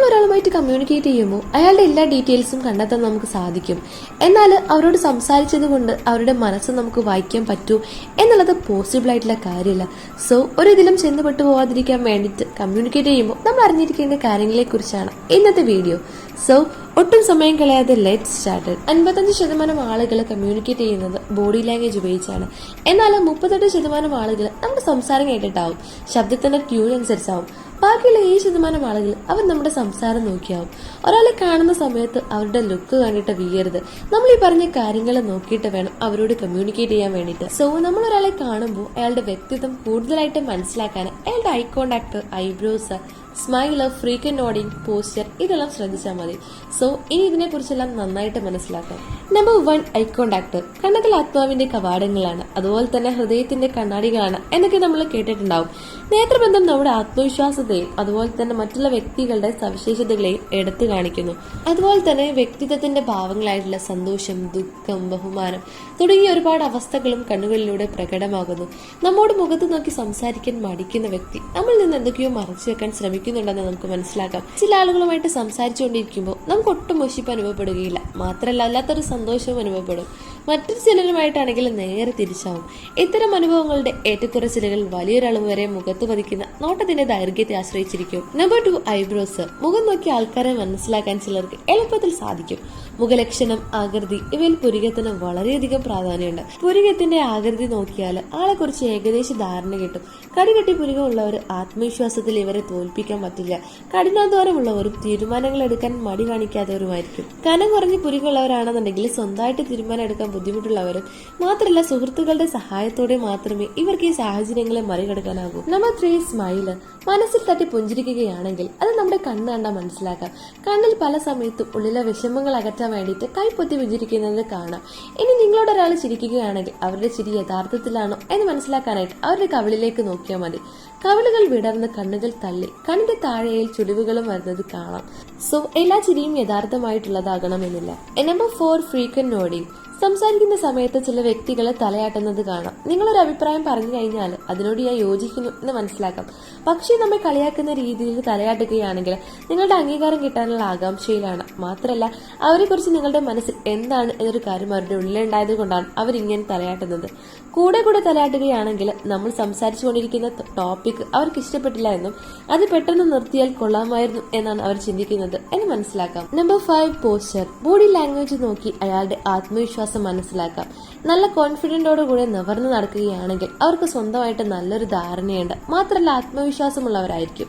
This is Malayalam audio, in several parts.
ഒരാളുമായിട്ട് കമ്മ്യൂണിക്കേറ്റ് ചെയ്യുമ്പോൾ അയാളുടെ എല്ലാ ഡീറ്റെയിൽസും കണ്ടെത്താൻ നമുക്ക് സാധിക്കും. എന്നാൽ അവരോട് സംസാരിച്ചത് കൊണ്ട് അവരുടെ മനസ്സ് നമുക്ക് വായിക്കാൻ പറ്റൂ എന്നുള്ളത് പോസിബിൾ ആയിട്ടുള്ള കാര്യമില്ല. സോ ഒരിതിലും ചെന്നുപെട്ടു പോവാതിരിക്കാൻ വേണ്ടിയിട്ട് കമ്മ്യൂണിക്കേറ്റ് ചെയ്യുമ്പോൾ നമ്മൾ അറിഞ്ഞിരിക്കേണ്ട കാര്യങ്ങളെ കുറിച്ചാണ് ഇന്നത്തെ വീഡിയോ. സോ ഒട്ടും സമയം കളയാതെ ലെറ്റ്സ് സ്റ്റാർട്ട്. 55% ആളുകൾ കമ്മ്യൂണിക്കേറ്റ് ചെയ്യുന്നത് ബോഡി ലാംഗ്വേജ് ഉപയോഗിച്ചാണ്. എന്നാൽ 38% ആളുകൾ നമ്മുടെ സംസാരം കേട്ടിട്ടാവും, ശബ്ദത്തിന്റെ ട്യൂൺ അനുസരിച്ചാവും. ബാക്കിയുള്ള 7% ആളുകൾ അവർ നമ്മുടെ സംസാരം നോക്കിയാവും. ഒരാളെ കാണുന്ന സമയത്ത് അവരുടെ ലുക്ക് കണ്ടിട്ട് വീയരുത്. നമ്മൾ ഈ പറഞ്ഞ കാര്യങ്ങൾ നോക്കിയിട്ട് വേണം അവരോട് കമ്മ്യൂണിക്കേറ്റ് ചെയ്യാൻ വേണ്ടിയിട്ട്. സോ നമ്മൾ ഒരാളെ കാണുമ്പോൾ അയാളുടെ വ്യക്തിത്വം കൂടുതലായിട്ട് മനസ്സിലാക്കാൻ അയാളുടെ eye contact, eyebrows, smile, frequent nodding, posture ഇതെല്ലാം ശ്രദ്ധിച്ചാൽ മതി. സോ ഇനി ഇതിനെ കുറിച്ചെല്ലാം നന്നായിട്ട് മനസ്സിലാക്കാം. Number 1, eye contact. കണ്ണുകൾ ആത്മാവിന്റെ കവാടങ്ങളാണ്, അതുപോലെ തന്നെ ഹൃദയത്തിന്റെ കണ്ണാടികളാണ് എന്നൊക്കെ നമ്മൾ കേട്ടിട്ടുണ്ടാവും. നേത്രബന്ധം നമ്മുടെ ആത്മവിശ്വാസത്തെയും അതുപോലെ തന്നെ മറ്റുള്ള വ്യക്തികളുടെ സവിശേഷതകളെയും എടുത്തു കാണിക്കുന്നു. അതുപോലെ തന്നെ വ്യക്തിത്വത്തിന്റെ ഭാവങ്ങളായിട്ടുള്ള സന്തോഷം, ദുഃഖം, ബഹുമാനം തുടങ്ങിയ ഒരുപാട് അവസ്ഥകളും കണ്ണുകളിലൂടെ പ്രകടമാകുന്നു. നമ്മോട് മുഖത്ത് നോക്കി സംസാരിക്കാൻ മടിക്കുന്ന വ്യക്തി നമ്മിൽ നിന്ന് എന്തൊക്കെയോ മറച്ചു വെക്കാൻ ശ്രമിക്കുന്നുണ്ടെന്ന് നമുക്ക് മനസ്സിലാക്കാം. ചില ആളുകളുമായിട്ട് സംസാരിച്ചുകൊണ്ടിരിക്കുമ്പോൾ നമുക്ക് ഒട്ടും മുഷിപ്പ് അനുഭവപ്പെടുകയില്ല, മാത്രമല്ല അല്ലാത്തൊരു സന്തോഷവും അനുഭവപ്പെടും. മറ്റൊരു ചിലരുമായിട്ടാണെങ്കിൽ നേരെ തിരിച്ചാവും. ഇത്തരം അനുഭവങ്ങളുടെ ഏറ്റക്കുറച്ചിലുകൾ വലിയൊരളവ് വരെ മുഖത്ത് പതിക്കുന്ന നോട്ടത്തിന്റെ ദൈർഘ്യത്തെ ആശ്രയിച്ചിരിക്കും. Number 2, eyebrows. മുഖം നോക്കി ആൾക്കാരെ മനസ്സിലാക്കാൻ ചിലർക്ക് എളുപ്പത്തിൽ സാധിക്കും. മുഖലക്ഷണം, ആകൃതി ഇവയിൽ പുരികത്തിന് വളരെയധികം പ്രാധാന്യമുണ്ട്. പുരികത്തിന്റെ ആകൃതി നോക്കിയാൽ ആളെ കുറിച്ച് ഏകദേശ ധാരണ കിട്ടും. കടികെട്ടി പുരികമുള്ളവർ ആത്മവിശ്വാസത്തിൽ ഇവരെ തോൽപ്പിക്കാൻ പറ്റില്ല. കഠിനാധ്വാനമുള്ളവരും തീരുമാനങ്ങൾ എടുക്കാൻ മടി കാണിക്കാത്തവരുമായിരിക്കും. കനം കുറഞ്ഞ് പുരികമുള്ളവരാണെന്നുണ്ടെങ്കിൽ സ്വന്തമായിട്ട് തീരുമാനം എടുക്കാൻ ബുദ്ധിമുട്ടുള്ളവരും, മാത്രമല്ല സുഹൃത്തുക്കളുടെ സഹായത്തോടെ മാത്രമേ ഇവർക്ക് ഈ സാഹചര്യങ്ങളെ മറികടക്കാനാകൂ. Number 3, smile. മനസ്സിൽ തട്ടി പുഞ്ചിരിക്കുകയാണെങ്കിൽ അത് നമ്മുടെ കണ്ണ് കണ്ടാൽ മനസ്സിലാക്കാം. കണ്ണിൽ പല സമയത്തും ഉള്ളിലെ വിഷമങ്ങൾ അകറ്റാൻ വേണ്ടിയിട്ട് കൈപ്പൊത്തി പുഞ്ചിരിക്കുന്നത് കാണാം. ഇനി നിങ്ങളോട് ഒരാൾ ചിരിക്കുകയാണെങ്കിൽ അവരുടെ ചിരി യഥാർത്ഥത്തിലാണോ എന്ന് മനസ്സിലാക്കാനായിട്ട് അവരുടെ കവിളിലേക്ക് നോക്കിയാൽ മതി. കവിളുകൾ വിടർന്ന് കണ്ണുകൾ തള്ളി കണ്ണിന്റെ താഴെയിൽ ചുളിവുകളും വരുന്നത് കാണാം. സോ എല്ലാ ചിരിയും യഥാർത്ഥമായിട്ടുള്ളതാകണമെന്നില്ല. Number 4, frequent nodding. സംസാരിക്കുന്ന സമയത്ത് ചില വ്യക്തികൾ തലയാട്ടുന്നത് കാണാം. നിങ്ങളൊരു അഭിപ്രായം പറഞ്ഞു കഴിഞ്ഞാൽ അതിനോട് ഞാൻ യോജിക്കുന്നു എന്ന് മനസ്സിലാക്കാം. പക്ഷേ നമ്മെ കളിയാക്കുന്ന രീതിയിൽ തലയാട്ടുകയാണെങ്കിൽ നിങ്ങളുടെ അംഗീകാരം കിട്ടാനുള്ള ആകാംക്ഷയിലാണ്. മാത്രമല്ല അവരെ കുറിച്ച് നിങ്ങളുടെ മനസ്സിൽ എന്താണ് എന്നൊരു കാര്യം അവരുടെ ഉള്ളിലുണ്ടായത് കൊണ്ടാണ് അവരിങ്ങനെ തലയാട്ടുന്നത്. കൂടെ തലയാട്ടുകയാണെങ്കിൽ നമ്മൾ സംസാരിച്ചു കൊണ്ടിരിക്കുന്ന ടോപ്പിക് അവർക്ക് ഇഷ്ടപ്പെട്ടില്ല എന്നും അത് പെട്ടെന്ന് നിർത്തിയാൽ കൊള്ളാമായിരുന്നു എന്നാണ് അവർ ചിന്തിക്കുന്നത് എന്ന് മനസ്സിലാക്കാം. Number 5, posture. ബോഡി ലാംഗ്വേജ് നോക്കി അയാളുടെ ആത്മവിശ്വാസം മനസ്സിലാക്കാം. നല്ല കോൺഫിഡന്റോടുകൂടെ നിവർന്നു നടക്കുകയാണെങ്കിൽ അവർക്ക് സ്വന്തമായിട്ട് നല്ലൊരു ധാരണയുണ്ട്, മാത്രമല്ല ആത്മവിശ്വാസമുള്ളവരായിരിക്കും.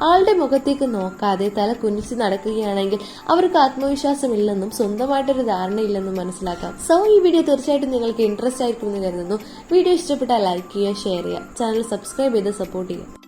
ആളുടെ മുഖത്തേക്ക് നോക്കാതെ തല കുനിച്ച് നടക്കുകയാണെങ്കിൽ അവർക്ക് ആത്മവിശ്വാസമില്ലെന്നും സ്വന്തമായിട്ടൊരു ധാരണയില്ലെന്നും മനസ്സിലാക്കാം. സോ ഈ വീഡിയോ തീർച്ചയായിട്ടും നിങ്ങൾക്ക് ഇൻട്രസ്റ്റ് ആയിരിക്കുമെന്ന് കരുതുന്നു. വീഡിയോ ഇഷ്ടപ്പെട്ടാൽ ലൈക്ക് ചെയ്യുക, ഷെയർ ചെയ്യുക, ചാനൽ സബ്സ്ക്രൈബ് ചെയ്ത് സപ്പോർട്ട് ചെയ്യുക.